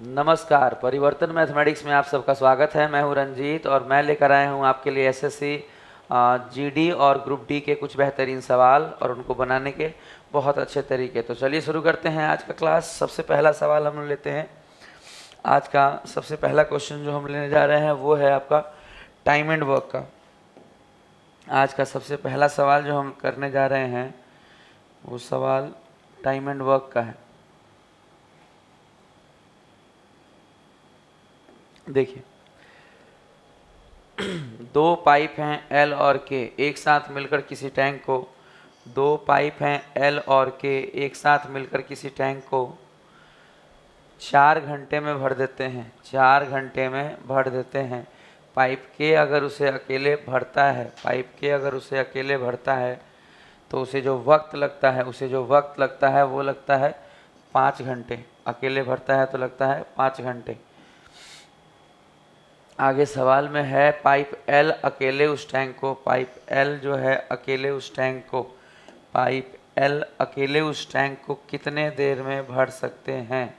नमस्कार, परिवर्तन मैथमेटिक्स में आप सबका स्वागत है। मैं हूं रंजीत और मैं लेकर आया हूं आपके लिए एसएससी जीडी और ग्रुप डी के कुछ बेहतरीन सवाल और उनको बनाने के बहुत अच्छे तरीके। तो चलिए शुरू करते हैं आज का क्लास। सबसे पहला सवाल हम लेते हैं। आज का सबसे पहला क्वेश्चन जो हम लेने जा रहे हैं वो है आपका टाइम एंड वर्क का। आज का सबसे पहला सवाल जो हम करने जा रहे हैं वो सवाल टाइम एंड वर्क का है। देखिए, दो पाइप हैं एल और के एक साथ मिलकर किसी टैंक को दो पाइप हैं एल और के एक साथ मिलकर किसी टैंक को 4 घंटे में भर देते हैं। 4 घंटे में भर देते हैं। पाइप के अगर उसे अकेले भरता है तो उसे जो वक्त लगता है वो लगता है 5 घंटे। अकेले भरता है तो लगता है 5 घंटे। आगे सवाल में है पाइप एल अकेले उस टैंक को कितने देर में भर सकते हैं।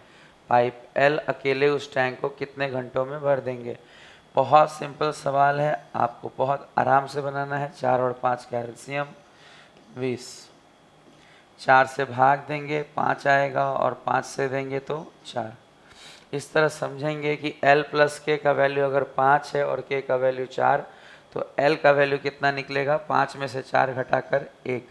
पाइप एल अकेले उस टैंक को कितने घंटों में भर देंगे। बहुत सिंपल सवाल है, आपको बहुत आराम से बनाना है। 4 और 5 का एलसीएम 20। 4 से भाग देंगे 5 आएगा और 5 से देंगे तो 4। इस तरह समझेंगे कि L प्लस के का वैल्यू अगर 5 है और K का वैल्यू 4 तो L का वैल्यू कितना निकलेगा। 5 में से 4 घटाकर 1।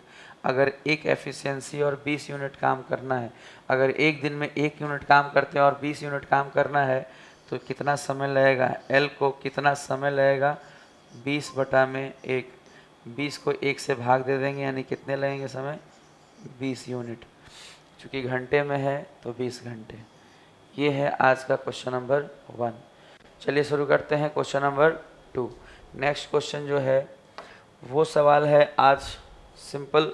अगर एक एफिशिएंसी और 20 यूनिट काम करना है, अगर एक दिन में 1 यूनिट काम करते हैं और 20 यूनिट काम करना है तो कितना समय लगेगा। L को कितना समय लगेगा 20/1। 20 को 1 से भाग दे देंगे यानी कितने लगेंगे समय 20 यूनिट। चूँकि घंटे में है तो 20 घंटे। ये है आज का क्वेश्चन नंबर 1। चलिए शुरू करते हैं क्वेश्चन नंबर 2। नेक्स्ट क्वेश्चन जो है वो सवाल है आज सिंपल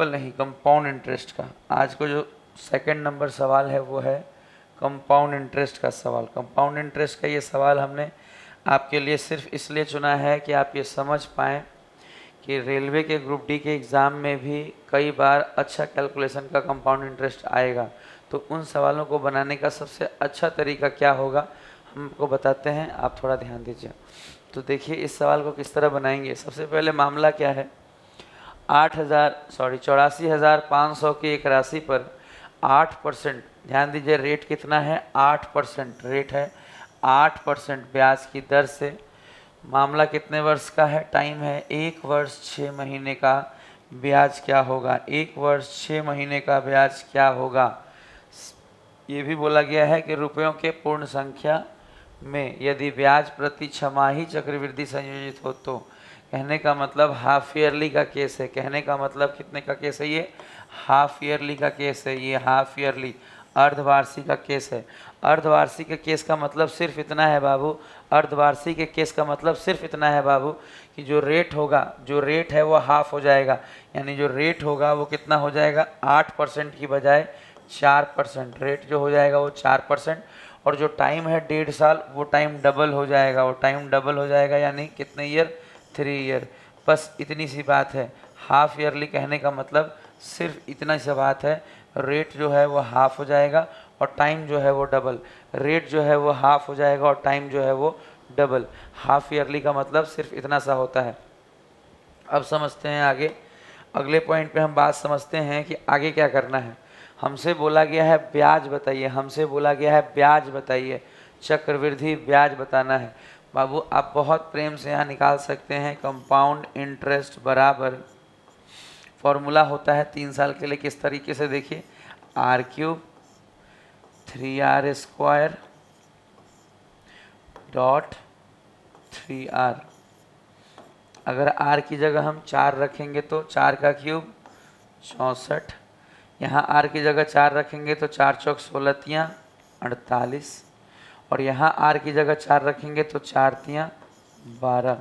नहीं, कंपाउंड इंटरेस्ट का। आज को जो सेकंड नंबर सवाल है वो है कंपाउंड इंटरेस्ट का सवाल। कंपाउंड इंटरेस्ट का ये सवाल हमने आपके लिए सिर्फ इसलिए चुना है कि आप ये समझ पाएँ कि रेलवे के ग्रुप डी के एग्ज़ाम में भी कई बार अच्छा कैलकुलेशन का कंपाउंड इंटरेस्ट आएगा। तो उन सवालों को बनाने का सबसे अच्छा तरीका क्या होगा हमको बताते हैं, आप थोड़ा ध्यान दीजिए। तो देखिए इस सवाल को किस तरह बनाएंगे। सबसे पहले मामला क्या है, 84,500 की एक राशि पर 8%, ध्यान दीजिए रेट कितना है 8%, रेट है 8% ब्याज की दर से। मामला कितने वर्ष का है, टाइम है 1 वर्ष 6 महीने का। ब्याज क्या होगा, 1 वर्ष 6 महीने का ब्याज क्या होगा। ये भी बोला गया है कि रुपयों के पूर्ण संख्या में यदि ब्याज प्रति छमाही चक्रवृद्धि संयोजित हो तो। कहने का मतलब हाफ ईयरली का केस है। कहने का मतलब कितने का केस है, ये हाफ ईयरली का केस है। ये हाफ ईयरली अर्धवार्षिक का केस है। अर्धवार्षिक के केस का मतलब सिर्फ इतना है बाबू, अर्धवार्षिक के केस का मतलब सिर्फ इतना है बाबू कि जो रेट है वो हाफ हो जाएगा। यानी जो रेट होगा वो कितना हो जाएगा 8% की बजाय 4%। रेट जो हो जाएगा वो 4%। और जो टाइम है 1.5 साल, वो टाइम डबल हो जाएगा। यानी कितने ईयर, 3 ईयर। बस इतनी सी बात है। हाफ ईयरली कहने का मतलब सिर्फ इतना सी बात है, रेट जो है वो हाफ हो जाएगा और टाइम जो है वो डबल। रेट जो है वो हाफ हो जाएगा और टाइम जो है वो डबल। हाफ ईयरली का मतलब सिर्फ इतना सा होता है। अब समझते हैं आगे, अगले पॉइंट पे हम बात समझते हैं कि आगे क्या करना है। हमसे बोला गया है ब्याज बताइए, चक्रवृद्धि ब्याज बताना है। बाबू आप बहुत प्रेम से यहाँ निकाल सकते हैं, कंपाउंड इंटरेस्ट बराबर फॉर्मूला होता है 3 साल के लिए। किस तरीके से देखिए, r³ 3r² डॉट 3r। अगर r की जगह हम 4 रखेंगे तो 4 का क्यूब 64। यहाँ r की जगह 4 रखेंगे तो 4 चौक 16 तियाँ 48। और यहाँ r की जगह 4 रखेंगे तो 4 तियाँ 12।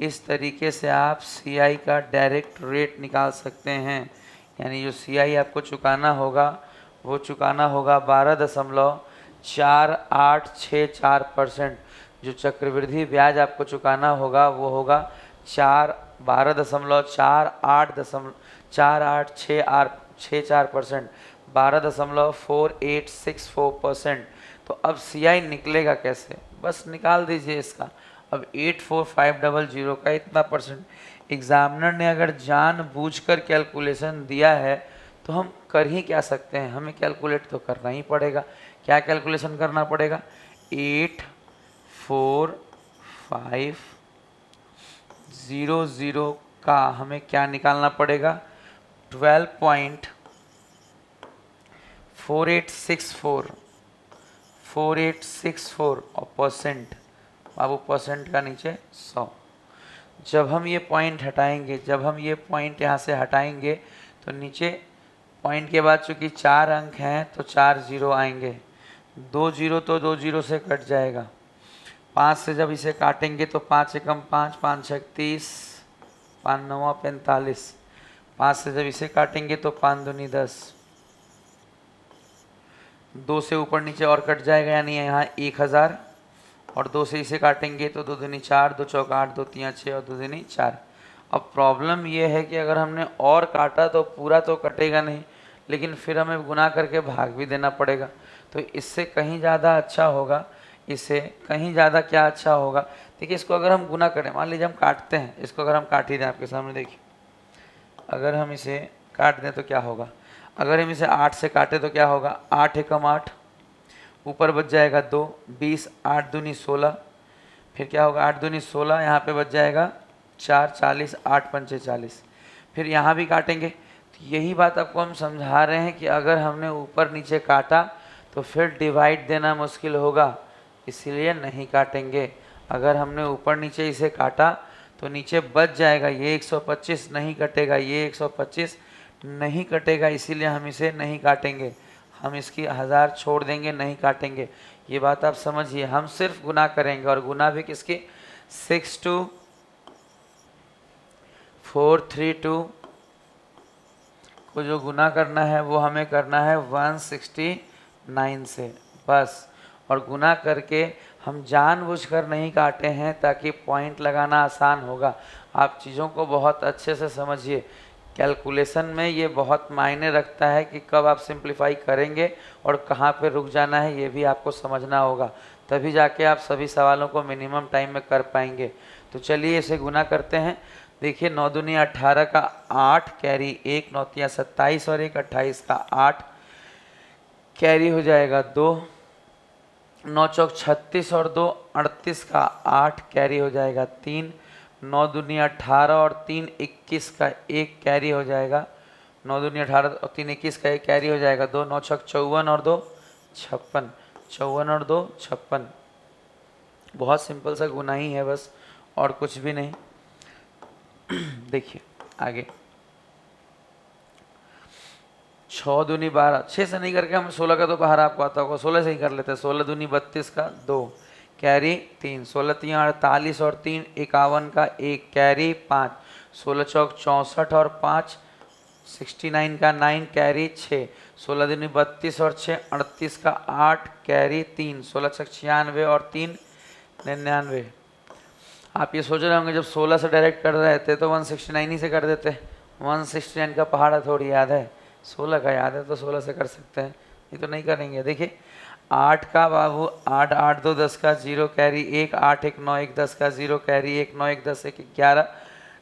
इस तरीके से आप CI का डायरेक्ट रेट निकाल सकते हैं। यानी जो CI आपको चुकाना होगा वो चुकाना होगा 12.4864%। जो चक्रवृद्धि ब्याज आपको चुकाना होगा वो होगा 12.4864%, 12.4864%। तो अब CI निकलेगा कैसे, बस निकाल दीजिए इसका। अब 84500 का इतना परसेंट, एग्जामिनर ने अगर जानबूझकर कैलकुलेशन दिया है तो हम कर ही क्या सकते हैं, हमें कैलकुलेट तो करना ही पड़ेगा। क्या कैलकुलेशन करना पड़ेगा, 84500 का हमें क्या निकालना पड़ेगा, 12.4864 और परसेंट, बाबू परसेंट का नीचे 100। जब हम ये पॉइंट हटाएंगे, जब हम ये पॉइंट यहाँ से हटाएंगे तो नीचे पॉइंट के बाद चूंकि 4 अंक हैं तो 4 जीरो आएंगे, 2 जीरो तो 2 जीरो से कट जाएगा। 5 से जब इसे काटेंगे तो 5 एकम 5, 5 छक 30, 5 नवा 45। 5 से जब इसे काटेंगे तो 5 दूनी 10, 2 से ऊपर नीचे और कट जाएगा, यानी यहाँ 1000, और 2 से इसे काटेंगे तो 2 दूनी 4, 2 चौक 8, 2 तिया 6 और 2 दूनी 4। अब प्रॉब्लम ये है कि अगर हमने और काटा तो पूरा तो कटेगा नहीं, लेकिन फिर हमें गुना करके भाग भी देना पड़ेगा। तो इससे कहीं ज़्यादा अच्छा होगा, इससे कहीं ज़्यादा क्या अच्छा होगा, देखिए इसको अगर हम गुना करें, मान लीजिए हम काटते हैं, इसको अगर हम काट ही दें आपके सामने, देखिए अगर हम इसे काट दें तो क्या होगा, अगर हम इसे 8 से काटे तो क्या होगा, 8 एकम 8, ऊपर बच जाएगा 2, 20, 8 दूनी 16, फिर क्या होगा 8 दूनी 16, यहाँ पे बच जाएगा 4, 40, 8 पंचे 40, फिर यहाँ भी काटेंगे। तो यही बात आपको हम समझा रहे हैं कि अगर हमने ऊपर नीचे काटा तो फिर डिवाइड देना मुश्किल होगा, इसीलिए नहीं काटेंगे। अगर हमने ऊपर नीचे इसे काटा तो नीचे बच जाएगा, ये 125 नहीं कटेगा, ये 125 नहीं कटेगा, इसीलिए हम इसे नहीं काटेंगे, हम इसकी 1000 छोड़ देंगे, नहीं काटेंगे। ये बात आप समझिए, हम सिर्फ गुना करेंगे, और गुना भी किसकी, 62432 को जो गुना करना है वो हमें करना है 169 से बस। और गुना करके हम जानबूझकर नहीं काटे हैं ताकि पॉइंट लगाना आसान होगा। आप चीज़ों को बहुत अच्छे से समझिए, कैलकुलेशन में ये बहुत मायने रखता है कि कब आप सिंप्लीफाई करेंगे और कहाँ पे रुक जाना है, ये भी आपको समझना होगा, तभी जाके आप सभी सवालों को मिनिमम टाइम में कर पाएंगे। तो चलिए इसे गुना करते हैं। देखिए 9 दूनी 18 का 8 कैरी 1, 9 तिया 27 और 1 28 का 8 कैरी हो जाएगा 2, 9 चौक 36 और 2 38 का 8 कैरी हो जाएगा 3, 9 दूनी 18 और 3 21 का 1 कैरी हो जाएगा, 9 दूनी 18 और 3 21 का 1 कैरी हो जाएगा 2, 9 छक 54 और 2 56, 54 और 2 56। बहुत सिंपल सा गुना ही है बस, और कुछ भी नहीं। देखिए आगे 6 दूनी 12, 6 से नहीं करके हम 16 का तो बाहर आपको आता होगा, 16 से ही कर लेते हैं। 16 दूनी 32 का 2 कैरी 3, 16 तिया 48 और 3 51 का 1 कैरी 5, 16 चौक 64 और 5 69 का 9 कैरी 6, 16 दूनी 32 और 6 38 का 8 कैरी 3, 16 छक 96 और 3 99। आप ये सोच रहे होंगे जब 16 से डायरेक्ट कर रहे थे तो 169 ही से कर देते, 169 का पहाड़ा थोड़ी याद है, 16 का याद है तो 16 से कर सकते हैं, ये तो नहीं करेंगे। देखिए 8 का बाबू 8, 8 2 10 का 0 कैरी 1, 8 1 9 1 10 का 0 कैरी 1, 9 1 10 1 11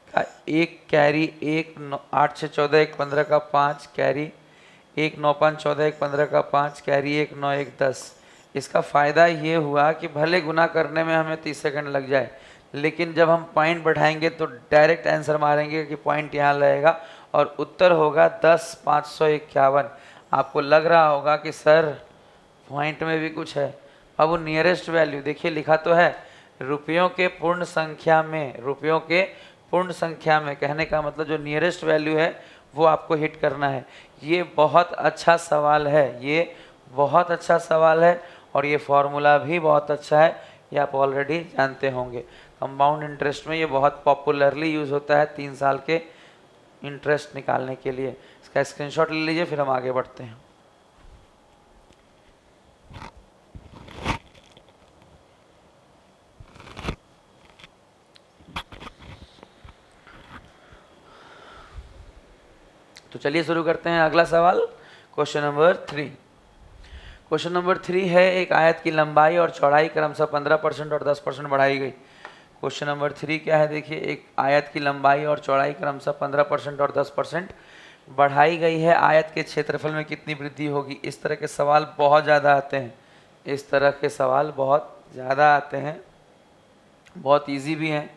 का 1 कैरी 1, 8 6 14 1 15 का 5 कैरी 1, 9 5 14 1 15 का 5 कैरी 1, 9 1 10। इसका फ़ायदा ये हुआ कि भले गुना करने में हमें 30 सेकंड लग जाए, लेकिन जब हम पॉइंट बैठाएंगे तो डायरेक्ट आंसर मारेंगे कि पॉइंट यहाँ लगेगा और उत्तर होगा 10,551। आपको लग रहा होगा कि सर पॉइंट में भी कुछ है। अब वो नियरेस्ट वैल्यू देखिए लिखा तो है रुपयों के पूर्ण संख्या में, रुपयों के पूर्ण संख्या में, कहने का मतलब जो नियरेस्ट वैल्यू है वो आपको हिट करना है। ये बहुत अच्छा सवाल है, ये बहुत अच्छा सवाल है, और ये फॉर्मूला भी बहुत अच्छा है, ये आप ऑलरेडी जानते होंगे। कंपाउंड इंटरेस्ट में ये बहुत पॉपुलरली यूज़ होता है 3 साल के इंटरेस्ट निकालने के लिए। इसका स्क्रीनशॉट ले लीजिए, फिर हम आगे बढ़ते हैं। तो चलिए शुरू करते हैं अगला सवाल, क्वेश्चन नंबर 3। क्वेश्चन नंबर 3 है, एक आयत की लंबाई और चौड़ाई क्रमशः 15% और 10% बढ़ाई गई। क्वेश्चन नंबर 3 क्या है, देखिए, एक आयत की लंबाई और चौड़ाई क्रमशः 15% और 10% बढ़ाई गई है, आयत के क्षेत्रफल में कितनी वृद्धि होगी। इस तरह के सवाल बहुत ज़्यादा आते हैं, इस तरह के सवाल बहुत ज़्यादा आते हैं, बहुत इजी भी हैं।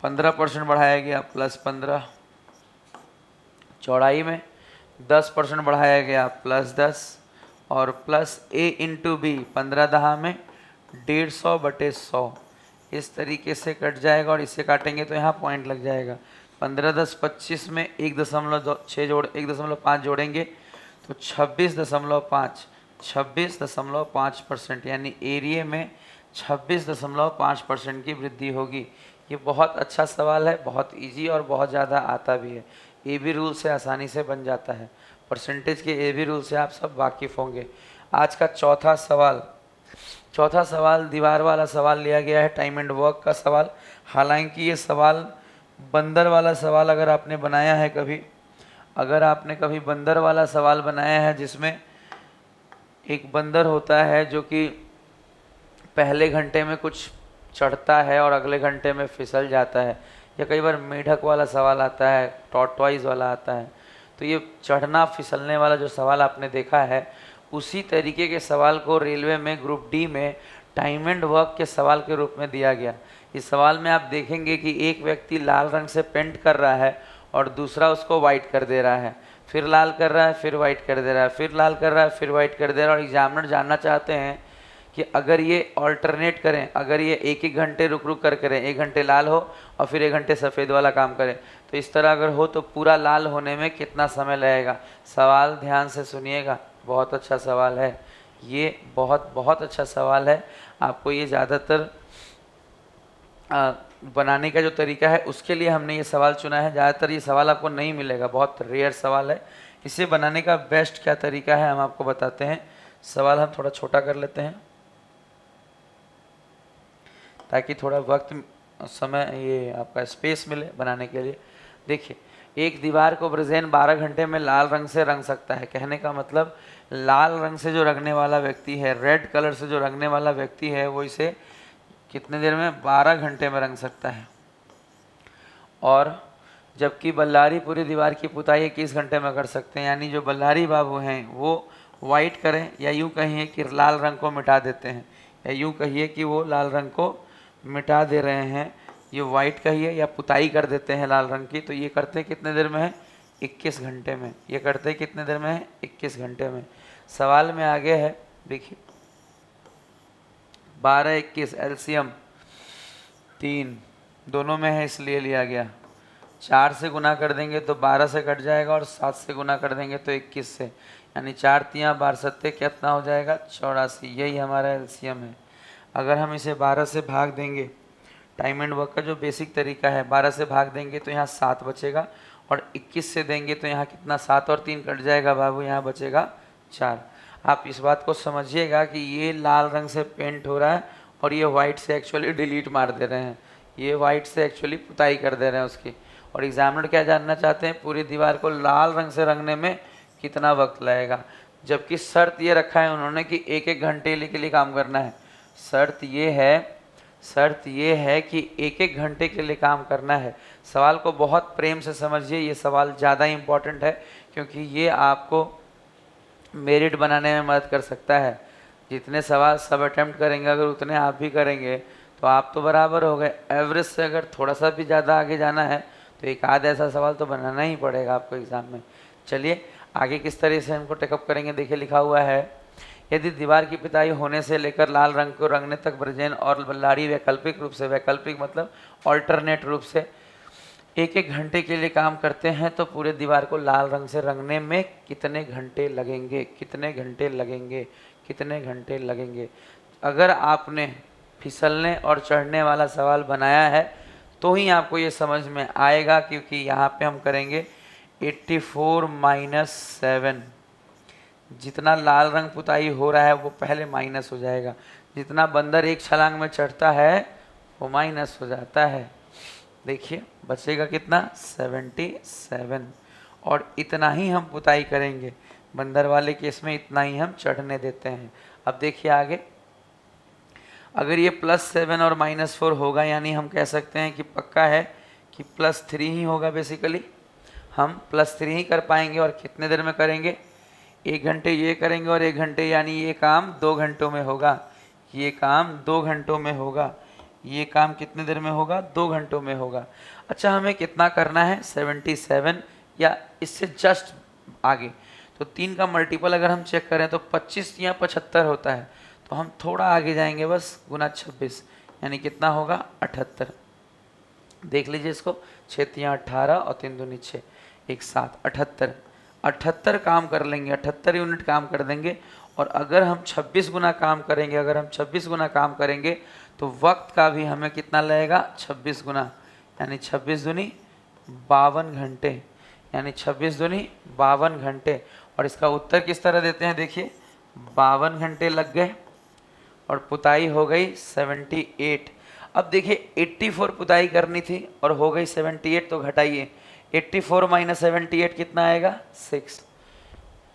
15% बढ़ाया गया +15, चौड़ाई में 10% बढ़ाया गया +10, और +a/b 15 में 150/100, इस तरीके से कट जाएगा। और इसे काटेंगे तो यहाँ पॉइंट लग जाएगा। 15 10 25 में 1.5 जोड़ेंगे तो 26.5%, यानी एरिया में 26.5% की वृद्धि होगी। ये बहुत अच्छा सवाल है, बहुत इजी और बहुत ज़्यादा आता भी है। ए बी रूल से आसानी से बन जाता है, परसेंटेज के ए बी रूल से आप सब वाकिफ़ होंगे। आज का चौथा सवाल दीवार वाला सवाल लिया गया है, टाइम एंड वर्क का सवाल। हालांकि ये सवाल बंदर वाला सवाल अगर आपने बनाया है कभी, बंदर वाला सवाल बनाया है जिसमें एक बंदर होता है जो कि पहले घंटे में कुछ चढ़ता है और अगले घंटे में फिसल जाता है, या कई बार मेढक वाला सवाल आता है, टॉर्टवाइज वाला आता है, तो ये चढ़ना फिसलने वाला जो सवाल आपने देखा है, उसी तरीके के सवाल को रेलवे में ग्रुप डी में टाइम एंड वर्क के सवाल के रूप में दिया गया। इस सवाल में आप देखेंगे कि एक व्यक्ति लाल रंग से पेंट कर रहा है और दूसरा उसको वाइट कर दे रहा है, फिर लाल कर रहा है, फिर वाइट कर दे रहा है, फिर लाल कर रहा है, फिर वाइट कर दे रहा है। और एग्जामिनर जानना चाहते हैं कि अगर ये ऑल्टरनेट करें, अगर ये एक एक घंटे रुक रुक कर करें, 1 घंटे लाल हो और फिर 1 घंटे सफ़ेद वाला काम करें, तो इस तरह अगर हो तो पूरा लाल होने में कितना समय लगेगा। सवाल ध्यान से सुनिएगा, बहुत अच्छा सवाल है ये, बहुत अच्छा सवाल है। आपको ये ज़्यादातर बनाने का जो तरीका है उसके लिए हमने ये सवाल चुना है। ज़्यादातर ये सवाल आपको नहीं मिलेगा, बहुत रेयर सवाल है। इसे बनाने का बेस्ट क्या तरीका है हम आपको बताते हैं। सवाल हम थोड़ा छोटा कर लेते हैं ताकि थोड़ा वक्त, समय, ये आपका स्पेस मिले बनाने के लिए। देखिए, एक दीवार को ब्रजेन 12 घंटे में लाल रंग से रंग सकता है। कहने का मतलब लाल रंग से जो रंगने वाला व्यक्ति है, रेड कलर से जो रंगने वाला व्यक्ति है, वो इसे कितने देर में, 12 घंटे में रंग सकता है। और जबकि बल्लारी पूरी दीवार की पुताई 21 घंटे में कर सकते हैं। यानी जो बल्लारी बाबू हैं वो वाइट करें, या यूँ कहिए कि लाल रंग को मिटा देते हैं, या यूँ कहिए कि वो लाल रंग को मिटा दे रहे हैं, ये वाइट कहिए या पुताई कर देते हैं लाल रंग की, तो ये करते कितने देर में है, 21 घंटे में। ये करते कितने देर में है, 21 घंटे में। सवाल में आगे है, देखिए, 12 21 एलसीएम 3 दोनों में है, इसलिए लिया गया। 4 से गुना कर देंगे तो 12 से कट जाएगा, और 7 से गुना कर देंगे तो 21 से, यानी 4 तियाँ 12 सत्ते कितना हो जाएगा, 84। यही हमारा एलसीएम है। अगर हम इसे 12 से भाग देंगे, टाइम एंड वर्क का जो बेसिक तरीका है, 12 से भाग देंगे तो यहाँ 7 बचेगा, और 21 से देंगे तो यहाँ कितना, 7 और 3 कट जाएगा बाबू, यहाँ बचेगा 4। आप इस बात को समझिएगा कि ये लाल रंग से पेंट हो रहा है और ये वाइट से एक्चुअली डिलीट मार दे रहे हैं, ये वाइट से एक्चुअली पुताई कर दे रहे हैं उसकी। और एग्जामिनर क्या जानना चाहते हैं, पूरी दीवार को लाल रंग से रंगने में कितना वक्त लगेगा। जबकि शर्त ये रखा है उन्होंने कि 1-1 घंटे के लिए काम करना है। शर्त ये है कि 1-1 घंटे के लिए काम करना है। सवाल को बहुत प्रेम से समझिए, ये सवाल ज़्यादा इम्पोर्टेंट है क्योंकि ये आपको मेरिट बनाने में मदद कर सकता है। जितने सवाल सब अटेम्प्ट करेंगे, अगर उतने आप भी करेंगे तो आप तो बराबर हो गए। एवरेज से अगर थोड़ा सा भी ज़्यादा आगे जाना है तो एक आध ऐसा सवाल तो बनाना ही पड़ेगा आपको एग्ज़ाम में। चलिए आगे किस तरह से हमको टेकअप करेंगे, देखिए लिखा हुआ है, यदि दीवार की पुताई होने से लेकर लाल रंग को रंगने तक ब्रजेन और बल्लारी वैकल्पिक मतलब ऑल्टरनेट रूप से 1-1 घंटे के लिए काम करते हैं, तो पूरे दीवार को लाल रंग से रंगने में कितने घंटे लगेंगे। अगर आपने फिसलने और चढ़ने वाला सवाल बनाया है तो ही आपको ये समझ में आएगा, क्योंकि यहाँ पे हम करेंगे 84 - 7। जितना लाल रंग पुताई हो रहा है वो पहले माइनस हो जाएगा, जितना बंदर एक छलांग में चढ़ता है वो माइनस हो जाता है। देखिए बचेगा कितना, 77। और इतना ही हम पुताई करेंगे, बंदर वाले केस में इतना ही हम चढ़ने देते हैं। अब देखिए आगे, अगर ये +7 और -4 होगा, यानी हम कह सकते हैं कि पक्का है कि +3 ही होगा। बेसिकली हम +3 ही कर पाएंगे। और कितने देर में करेंगे? 1 घंटे ये करेंगे और 1 घंटे, यानी ये काम 2 घंटों में होगा। ये काम 2 घंटों में होगा। ये काम कितने देर में होगा? 2 घंटों में होगा। अच्छा, हमें कितना करना है? 77 या इससे जस्ट आगे। तो 3 का मल्टीपल अगर हम चेक करें तो 25 या 75 होता है। तो हम थोड़ा आगे जाएंगे बस, गुना 26, यानी कितना होगा? 78। देख लीजिए इसको, 6 या 18 और 3 दूनी 6, एक साथ 78। 78 काम कर लेंगे, 78 यूनिट काम कर देंगे। और अगर हम 26 गुना काम करेंगे, अगर हम 26 गुना काम करेंगे तो वक्त का भी हमें कितना लगेगा? 26 गुना, यानी 26 दूनी 52 घंटे, यानी 26 दूनी 52 घंटे। और इसका उत्तर किस तरह देते हैं? देखिए, 52 घंटे लग गए और पुताई हो गई 78। अब देखिए 84 पुताई करनी थी और हो गई 78, तो घटाइए 84 - 78 कितना आएगा? 6।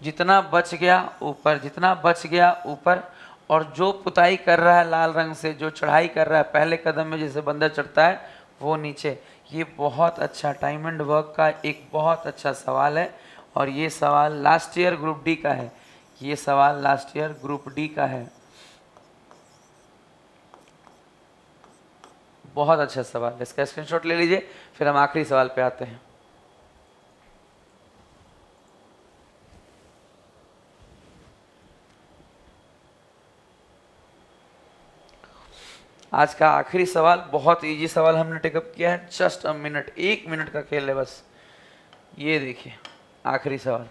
जितना बच गया ऊपर, जितना बच गया ऊपर। और जो पुताई कर रहा है लाल रंग से, जो चढ़ाई कर रहा है पहले कदम में जैसे बंदर चढ़ता है, वो नीचे। ये बहुत अच्छा टाइम एंड वर्क का एक बहुत अच्छा सवाल है। और ये सवाल लास्ट ईयर ग्रुप डी का है। ये सवाल लास्ट ईयर ग्रुप डी का है। बहुत अच्छा सवाल है, इसका स्क्रीनशॉट ले लीजिए। फिर हम आखिरी सवाल पे आते हैं। आज का आखिरी सवाल बहुत इजी सवाल हमने टेकअप किया है। जस्ट अ मिनट, 1 मिनट का खेल है बस। ये देखिए आखिरी सवाल।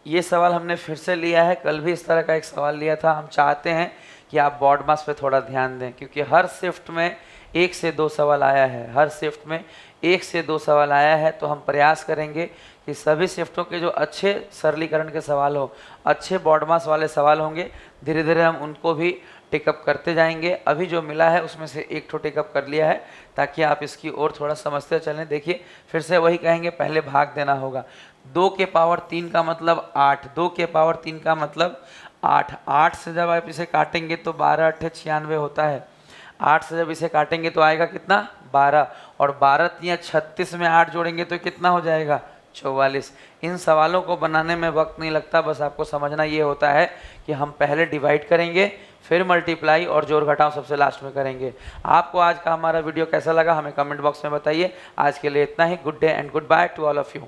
ये सवाल हमने फिर से लिया है, कल भी इस तरह का एक सवाल लिया था। हम चाहते हैं कि आप बोर्ड मास पे थोड़ा ध्यान दें, क्योंकि हर शिफ्ट में 1 से 2 सवाल आया है। हर शिफ्ट में 1 से 2 सवाल आया है। तो हम प्रयास करेंगे कि सभी शिफ्टों के जो अच्छे सरलीकरण के सवाल हो, अच्छे बोर्ड मास वाले सवाल होंगे, धीरे धीरे हम उनको भी टेकअप करते जाएंगे। अभी जो मिला है उसमें से 1 ठो टेकअप कर लिया है, ताकि आप इसकी और थोड़ा समझते चलें। देखिए फिर से वही कहेंगे, पहले भाग देना होगा। 2 के पावर 3 का मतलब 8, 2 के पावर 3 का मतलब 8। 8 से जब आप इसे काटेंगे तो 12 8 96 होता है। 8 से जब इसे काटेंगे तो आएगा कितना? 12। और 12 या 36 में 8 जोड़ेंगे तो कितना हो जाएगा? 44। इन सवालों को बनाने में वक्त नहीं लगता, बस आपको समझना ये होता है कि हम पहले डिवाइड करेंगे, फिर मल्टीप्लाई और जोड़ घटाव सबसे लास्ट में करेंगे। आपको आज का हमारा वीडियो कैसा लगा हमें कमेंट बॉक्स में बताइए। आज के लिए इतना ही। Good day and goodbye to all of you.